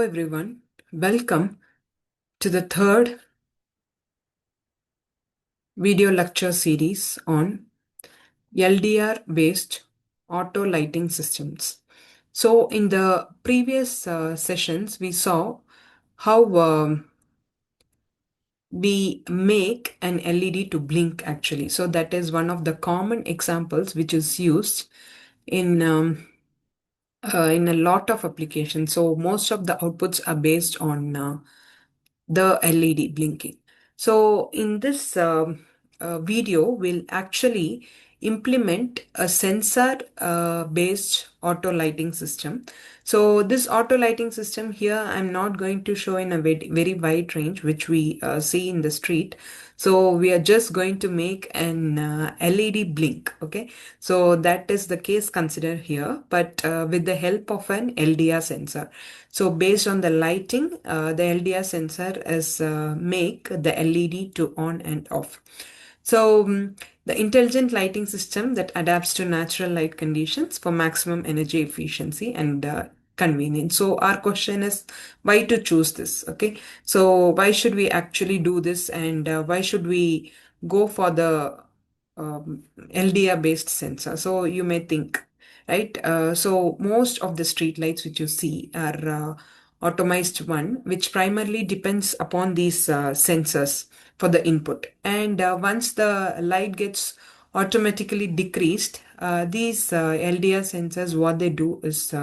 everyone. Welcome to the third video lecture series on LDR based auto lighting systems. So in the previous sessions, we saw how we make an LED to blink actually. So that is one of the common examples which is used in a lot of applications. So most of the outputs are based on the LED blinking. So in this video, we'll actually implement a sensor based auto lighting system. So this auto lighting system here, I'm not going to show in a very wide range, which we see in the street. So we are just going to make an LED blink. Okay. So that is the case considered here, but with the help of an LDR sensor. So based on the lighting, the LDR sensor is make the LED to on and off. So the intelligent lighting system that adapts to natural light conditions for maximum energy efficiency and convenience. So our question is why to choose this? Okay. So why should we actually do this, and why should we go for the LDR based sensor? So you may think, right? So most of the street lights which you see are automized one, which primarily depends upon these sensors for the input. And once the light gets automatically decreased, these LDR sensors, what they do is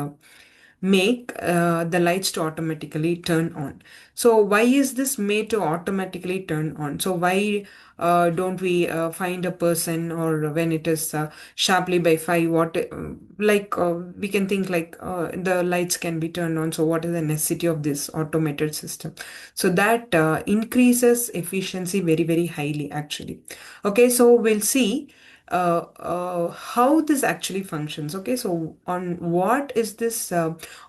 make the lights to automatically turn on. So why is this made to automatically turn on? So why don't we find a person, or when it is sharply by 5, what we can think like the lights can be turned on. So what is the necessity of this automated system? So that increases efficiency very highly actually. Okay, so we'll see how this actually functions. Okay, so on what is this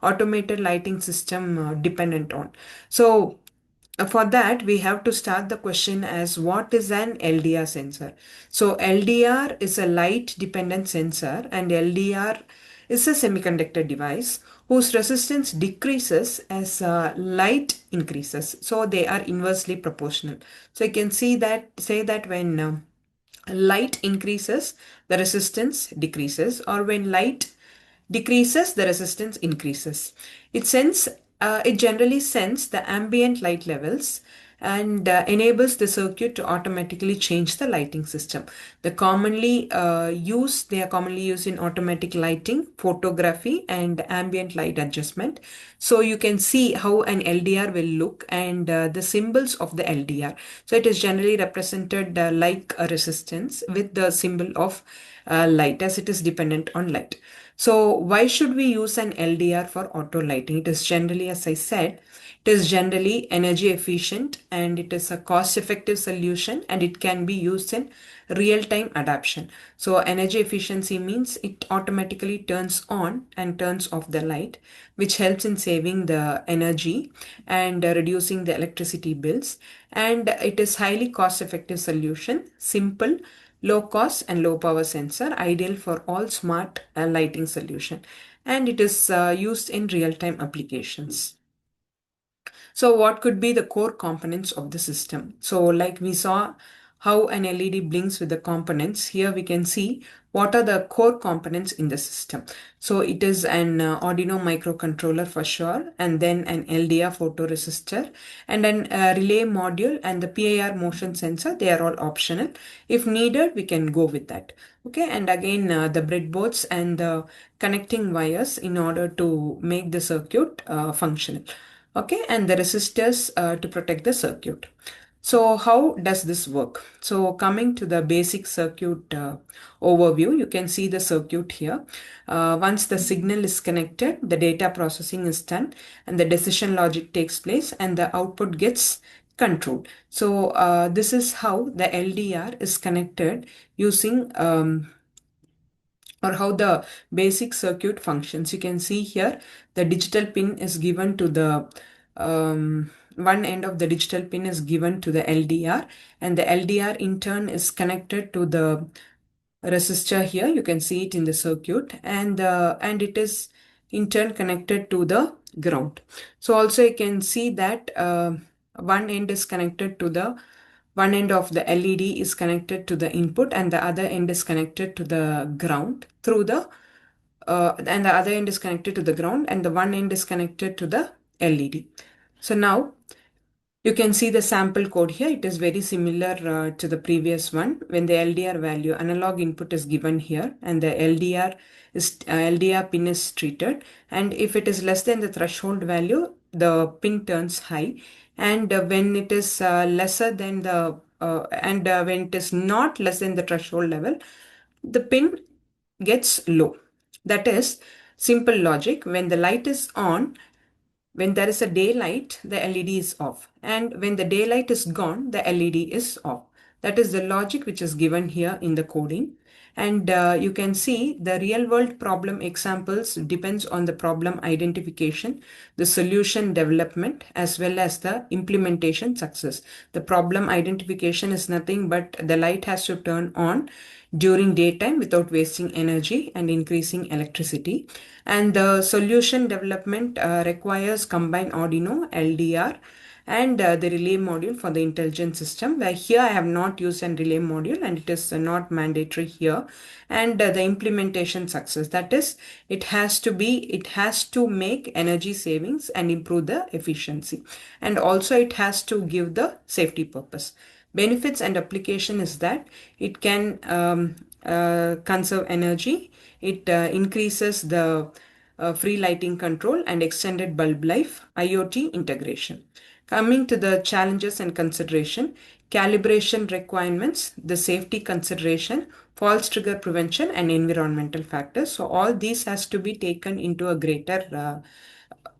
automated lighting system dependent on? So for that, we have to start the question as what is an LDR sensor? So LDR is a light dependent sensor, and LDR is a semiconductor device whose resistance decreases as light increases. So they are inversely proportional. So you can say that when light increases, the resistance decreases, or when light decreases, the resistance increases. It generally sends the ambient light levels and enables the circuit to automatically change the lighting system. They are commonly used in automatic lighting, photography, and ambient light adjustment. So you can see how an LDR will look, and the symbols of the LDR. So it is generally represented like a resistance with the symbol of light, as it is dependent on light. So why should we use an LDR for auto lighting? It is generally, as I said, it is generally energy efficient, and it is a cost effective solution, and it can be used in real time adaptation. So energy efficiency means it automatically turns on and turns off the light, which helps in saving the energy and reducing the electricity bills. And it is highly cost effective solution, simple, low cost and low power sensor, ideal for all smart lighting solution, and it is used in real time applications. So what could be the core components of the system? So like we saw how an LED blinks with the components, here we can see what are the core components in the system. So it is an Arduino microcontroller for sure, and then an LDR photoresistor, and an relay module, and the PIR motion sensor. They are all optional. If needed, we can go with that. Okay, and again the breadboards and the connecting wires in order to make the circuit functional. Okay, and the resistors to protect the circuit. So how does this work? So coming to the basic circuit overview, you can see the circuit here. Once the signal is connected, the data processing is done, and the decision logic takes place, and the output gets controlled. So this is how the LDR is connected using or how the basic circuit functions. You can see here the digital pin is given to the one end of the digital pin is given to the LDR, and the LDR in turn is connected to the resistor here. You can see it in the circuit, and it is in turn connected to the ground. So also you can see that one end is connected to the one end of the LED is connected to the input, and the other end is connected to the ground through the and the other end is connected to the ground, and the one end is connected to the LED. So now you can see the sample code here. It is very similar to the previous one. When the LDR value, analog input is given here, and the LDR pin is treated. And if it is less than the threshold value, the pin turns high. And when it is lesser than the and when it is not less than the threshold level, the pin gets low. That is simple logic. When the light is on, when there is a daylight, the LED is off. And when the daylight is gone, the LED is off. That is the logic which is given here in the coding. And you can see the real world problem examples depends on the problem identification, the solution development, as well as the implementation success. The problem identification is nothing but the light has to turn on during daytime without wasting energy and increasing electricity. And the solution development requires combined Arduino, LDR, and the relay module for the intelligent system, where here I have not used an relay module and it is not mandatory here. And the implementation success, that is, it has to make energy savings and improve the efficiency, and also it has to give the safety purpose. Benefits and application is that it can conserve energy, it increases the free lighting control and extended bulb life, IoT integration. Coming to the challenges and consideration, calibration requirements, the safety consideration, false trigger prevention, and environmental factors. So all these has to be taken into a greater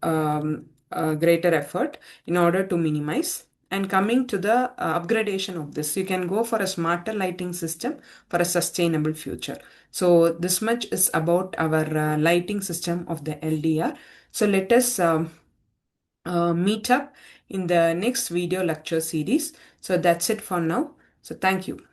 effort in order to minimize. And coming to the upgradation of this, you can go for a smarter lighting system for a sustainable future. So this much is about our lighting system of the LDR. So let us meet up in the next video lecture series. So that's it for now. So thank you.